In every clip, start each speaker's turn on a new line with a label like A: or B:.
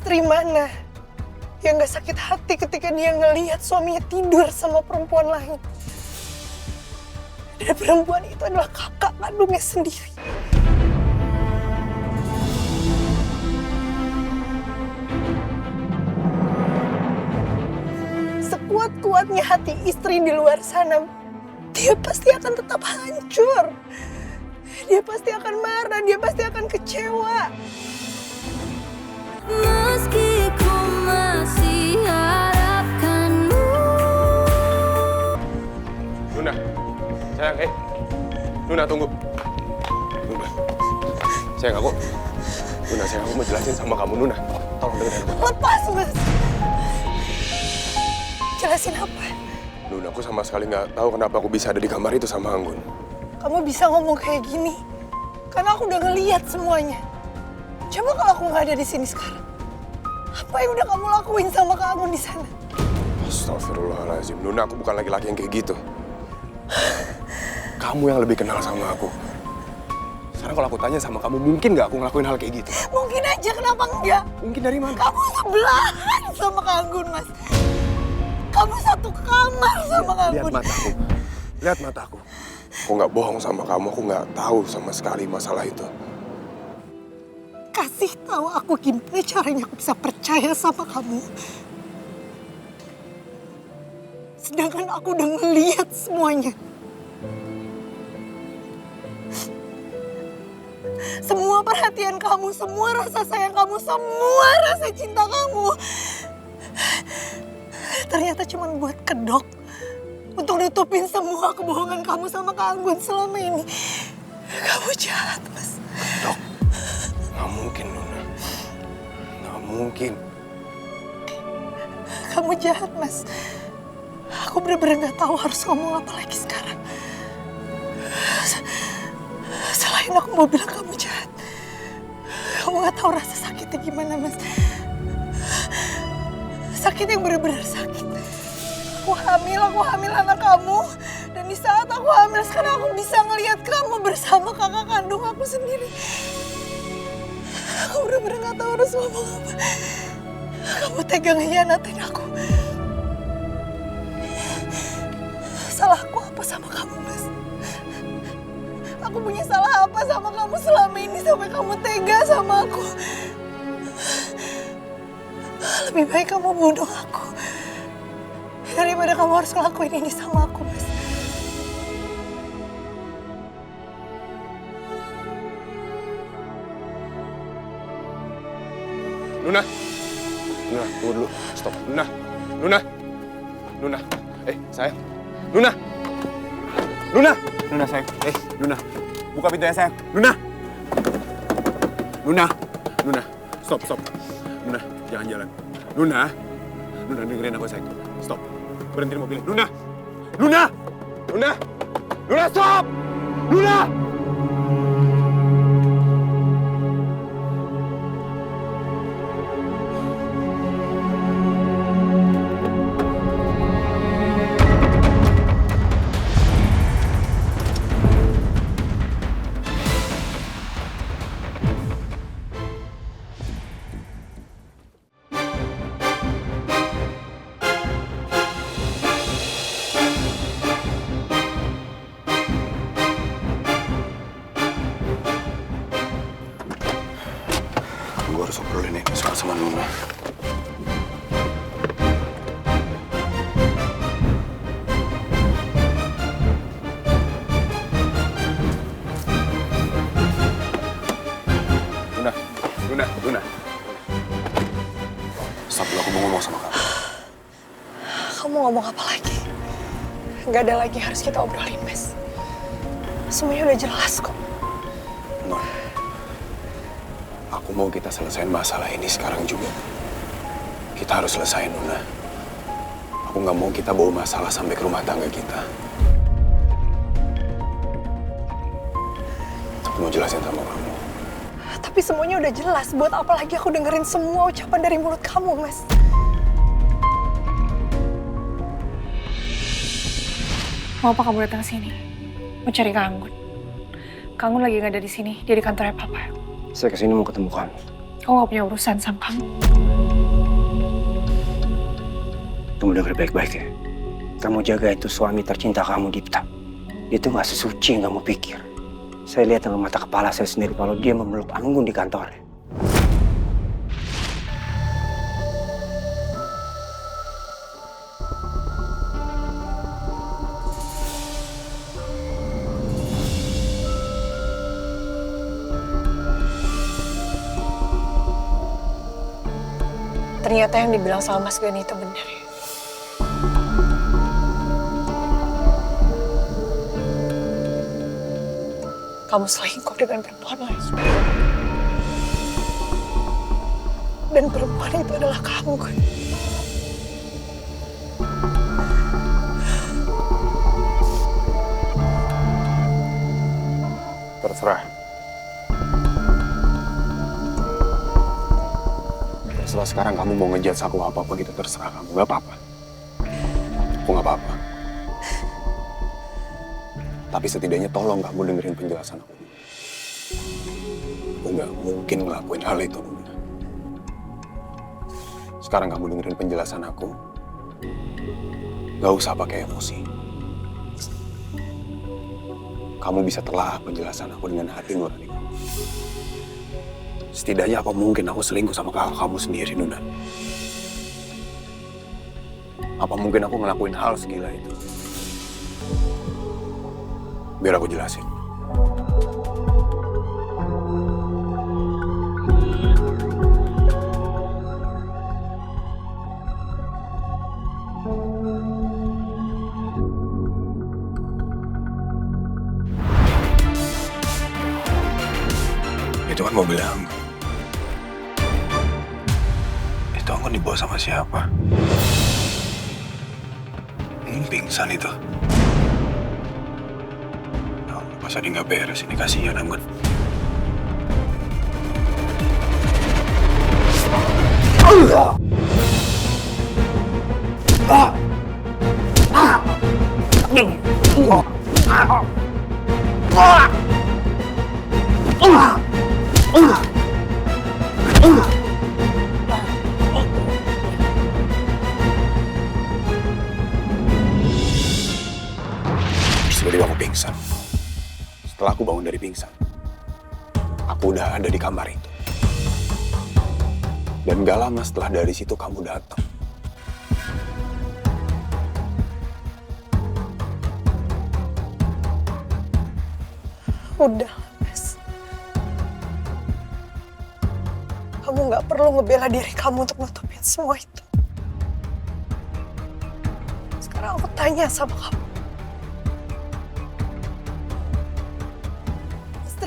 A: Istri mana yang gak sakit hati ketika dia ngelihat suaminya tidur sama perempuan lain? Dan perempuan itu adalah kakak kandungnya sendiri. Sekuat-kuatnya hati istri di luar sana, dia pasti akan tetap hancur. Dia pasti akan marah, dia pasti akan kecewa.
B: Meski ku masih harapkanmu.
C: Nuna, sayang, Nuna tunggu. Nuna, sayang aku. Nuna, sayang aku mau jelasin sama kamu, Nuna. Tolong dengerin aku.
A: Lepas, Mas. Jelasin apa?
C: Nuna, aku sama sekali nggak tahu kenapa aku bisa ada di kamar itu sama Anggun.
A: Kamu bisa ngomong kayak gini karena aku udah ngeliat semuanya. Coba kalau aku nggak ada di sini sekarang, apa yang udah kamu lakuin sama kamu di sana?
C: Astagfirullahaladzim, Nuna, aku bukan laki-laki yang kayak gitu. Kamu yang lebih kenal sama aku. Sekarang kalau aku tanya sama kamu, mungkin nggak aku ngelakuin hal kayak gitu?
A: Mungkin aja, kenapa enggak?
C: Mungkin dari mana?
A: Kamu sebelahan sama Kak Anggun, Mas. Kamu satu kamar sama Kak
C: Lihat
A: Anggun.
C: mataku, lihat mataku. Aku nggak bohong sama kamu, aku nggak tahu sama sekali masalah itu.
A: Kasih tahu aku gimana caranya aku bisa percaya sama kamu. Sedangkan aku udah ngeliat semuanya. Semua perhatian kamu, semua rasa sayang kamu, semua rasa cinta kamu. Ternyata cuma buat kedok. Untuk nutupin semua kebohongan kamu sama Kak Anggun selama ini. Kamu jahat, Mas.
C: Dok, nggak mungkin, Nuna. Nggak mungkin.
A: Kamu jahat, Mas. Aku bener-bener gak tahu harus ngomong apa lagi sekarang. Selain aku mau bilang kamu jahat. Kamu gak tahu rasa sakitnya gimana, Mas. Sakit yang bener-bener sakit. Aku hamil anak kamu. Dan di saat aku hamil sekarang aku bisa ngelihat kamu bersama kakak kandung aku sendiri. Aku bener-bener gak tahu harus ngomong apa. Kamu tega ngehianatin aku. Salahku apa sama kamu, Mas? Aku punya salah apa sama kamu selama ini sampai kamu tega sama aku? Lebih baik kamu bunuh aku daripada kamu harus ngelakuin ini sama aku, Mas.
C: Nuna, Nuna, tunggu dulu. Stop, Nuna, Nuna, Nuna. Sayang, Nuna, Nuna, Nuna sayang. Nuna, buka pintunya sayang. Nuna, Nuna, Nuna, stop. Nuna, jangan jalan. Nuna, Nuna dengerin aku sayang. Stop, berhenti mobilnya. Nuna, Nuna, Nuna, Nuna, stop, Nuna. Gue harus obrolin ini soal sama Nuna. Nuna. Stop dulu, aku mau ngomong sama kamu.
A: Kamu ngomong apa lagi? Gak ada lagi yang harus kita obrolin, Mas. Semuanya udah jelas kok.
C: Nona, aku mau kita selesaiin masalah ini sekarang juga. Kita harus selesaiin, Nuna. Aku nggak mau kita bawa masalah sampai ke rumah tangga kita. Aku mau jelasin sama kamu.
A: Tapi semuanya udah jelas. Buat apa lagi aku dengerin semua ucapan dari mulut kamu, Mas? Mau apa kamu datang sini? Mau cari Kak Anggun. Kak Anggun lagi nggak ada di sini. Dia di kantornya Papa.
C: Saya kesini mau ketemu kamu.
A: Aku gak punya urusan sama kamu.
D: Kamu denger baik-baik ya. Kamu jaga itu suami tercinta kamu, Dipta. Itu gak sesuci yang kamu pikir. Saya lihat dengan mata kepala saya sendiri kalau dia memeluk Anggun di kantornya.
A: Ternyata yang dibilang sama Mas Gani itu benar ya. Kamu selingkuh dengan perempuan lain. Dan perempuan itu adalah kamu, kan?
C: Terserah. Terserah sekarang kamu mau ngejudge aku apa-apa gitu, terserah kamu. Gak apa-apa. Aku gak apa-apa. Tapi setidaknya tolong kamu dengerin penjelasan aku. Aku gak mungkin ngelakuin hal itu. Sekarang kamu dengerin penjelasan aku. Gak usah pakai emosi. Kamu bisa telah penjelasan aku dengan hati nurani kamu. Setidaknya apa mungkin aku selingkuh sama kakak kamu sendiri, Nuna? Apa mungkin aku ngelakuin hal segila itu? Biar aku jelasin. Itu kan mobil Anggun. Itu Anggun dibawa sama siapa? Pingsan itu. Masa dia nggak beres ini, kasihan Anggun. Tiba-tiba aku pingsan. Setelah aku bangun dari pingsan, aku udah ada di kamar itu. Dan gak lama setelah dari situ kamu datang.
A: Udah, Mas. Kamu gak perlu ngebela diri kamu untuk nutupin semua itu. Sekarang aku tanya sama kamu.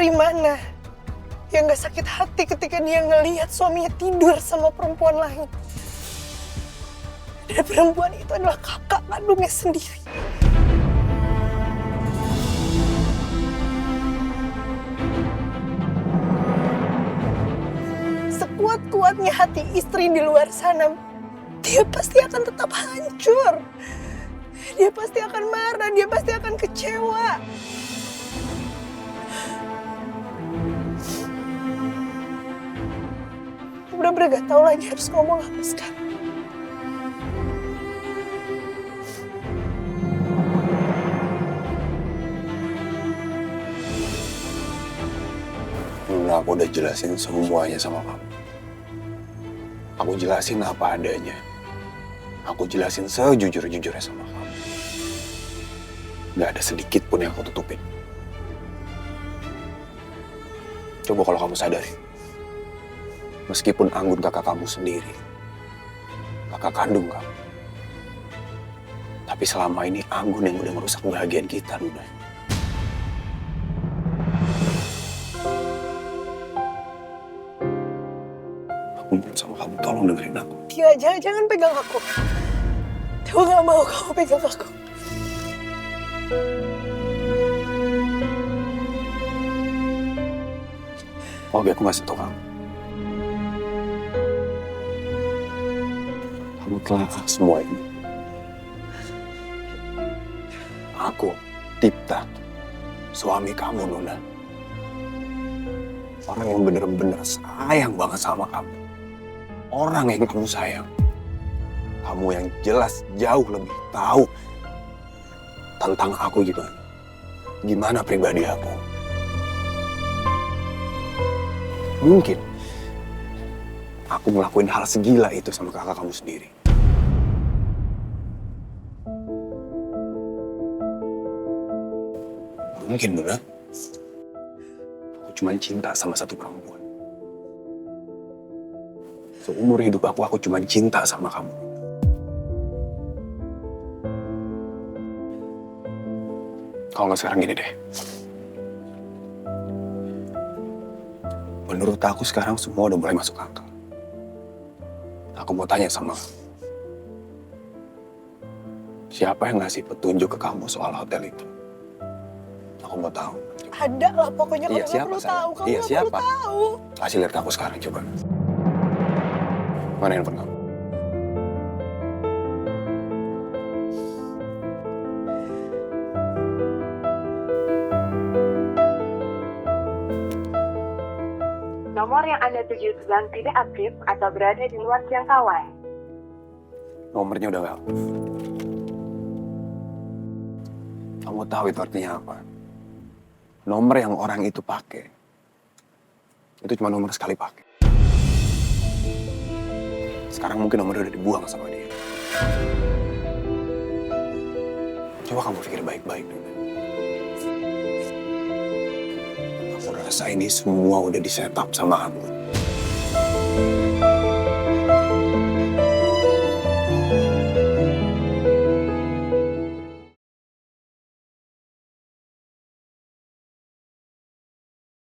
A: Istri mana yang gak sakit hati ketika dia ngelihat suaminya tidur sama perempuan lain? Dan perempuan itu adalah kakak kandungnya sendiri. Sekuat-kuatnya hati istri di luar sana, dia pasti akan tetap hancur. Dia pasti akan marah, dia pasti akan kecewa. Bener-bener gak tahu lagi harus ngomong apa sekarang.
C: Nuna, aku udah jelasin semuanya sama kamu. Aku jelasin apa adanya. Aku jelasin sejujur-jujurnya sama kamu. Gak ada sedikit pun yang aku tutupin. Coba kalau kamu sadari. Meskipun Anggun kakak kamu sendiri, kakak kandung kamu. Tapi selama ini Anggun yang udah merusak kebahagiaan kita, Nuna. Aku mohon sama kamu, tolong dengerin aku.
A: Dia jangan pegang aku. Dia gak mau kamu pegang aku.
C: Oke, aku ngasih tau kamu. Kamu telah semua ini. Aku, Dipta, suami kamu, Nuna. Orang yang bener-bener sayang banget sama kamu. Orang yang kamu sayang. Kamu yang jelas jauh lebih tahu tentang aku gimana. Gimana pribadi aku. Mungkin aku ngelakuin hal segila itu sama kakak kamu sendiri. Mungkin, Nuna. Aku cuma cinta sama satu perempuan. Seumur hidup aku cuma cinta sama kamu. Kalau nggak sekarang gini deh. Menurut aku sekarang semua udah mulai masuk akal. Aku mau tanya sama kamu. Siapa yang ngasih petunjuk ke kamu soal hotel itu? Aku mau tahu.
A: Ada lah pokoknya kamu
C: Iya,
A: nggak
C: siapa,
A: perlu
C: sayang?
A: tahu. Kamu
C: Iya,
A: nggak
C: siapa?
A: perlu tahu.
C: Kasih lihat ke aku sekarang, coba. Mana handphone kamu?
E: Nomor yang Anda tuju sedang tidak aktif atau berada di luar jangkauan.
C: Nomornya udah nggak aktif. Kamu tahu itu artinya apa? Nomor yang orang itu pakai, itu cuma nomor sekali pakai. Sekarang mungkin nomornya udah dibuang sama dia. Coba kamu pikir baik-baik dulu. Aku rasa ini semua udah di-set up sama kamu.